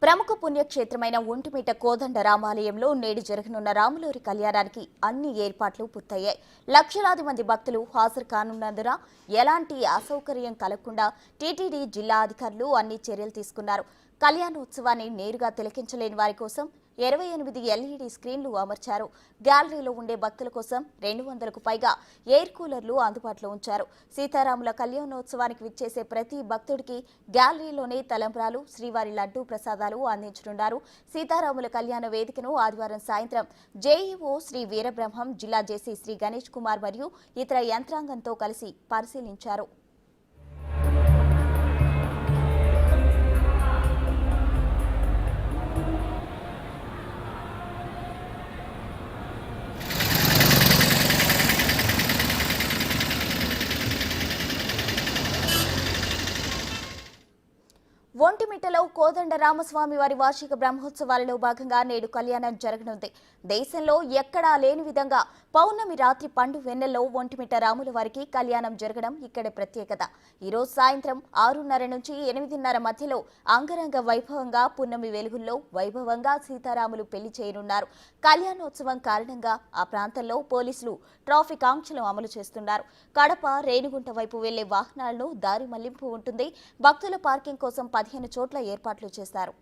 ప్రముఖ పుణ్యక్షేత్రమైన ఒంటిమిట్ట కోదండ రామాలయంలో నేడు జరగనున్న రాములవారి కళ్యాణానికి అన్ని ఏర్పాట్లు పూర్తయ్యాయి. లక్షలాది మంది భక్తులు హాజరు కానున్నందున ఎలాంటి అసౌకర్యం కలగకుండా టీటీడీ జిల్లా అధికారులు అన్ని చర్యలు తీసుకున్నారు. కళ్యాణోత్సవాన్ని నేరుగా తిలకించలేని వారి కోసం 28 ఎల్ఈడీ స్క్రీన్లు అమర్చారు. గ్యాలరీలో ఉండే భక్తుల కోసం 200కు పైగా ఎయిర్ కూలర్లు అందుబాటులో ఉంచారు. సీతారాముల కళ్యాణోత్సవానికి విచ్చేసే ప్రతి భక్తుడికి గ్యాలరీలోనే తలంబ్రాలు, శ్రీవారి లడ్డూ ప్రసాదాలు అందించనున్నారు. సీతారాముల కళ్యాణ వేదికను ఆదివారం సాయంత్రం జేఈఓ శ్రీ వీరబ్రహ్మం, జిల్లా జేసీ శ్రీ గణేష్ కుమార్ మరియు ఇతర యంత్రాంగంతో కలిసి పరిశీలించారు. ఒంటిమిట్టలో కోదండ రామస్వామి వారి వార్షిక బ్రహ్మోత్సవాలలో భాగంగా నేడు కళ్యాణం జరగనుంది. దేశంలో ఎక్కడా లేని విధంగా పౌర్ణమి రాత్రి పండు వెన్నెల్లో ఒంటిమిట్ట రాముల వారికి కళ్యాణం జరగడం ఇక్కడే ప్రత్యేకత. ఈరోజు సాయంత్రం 6:30 నుంచి 8:30 మధ్యలో అంగరంగ వైభవంగా పున్నమి వెలుగుల్లో వైభవంగా సీతారాములు పెళ్లి చేయనున్నారు. కళ్యాణోత్సవం కారణంగా ఆ ప్రాంతంలో పోలీసులు ట్రాఫిక్ ఆంక్షలు అమలు చేస్తున్నారు. కడప, రేణిగుంట వైపు వెళ్లే వాహనాలను దారి మళ్లింపు ఉంటుంది. భక్తుల పార్కింగ్ కోసం 15 చోట్ల ఏర్పాట్లు చేశారు.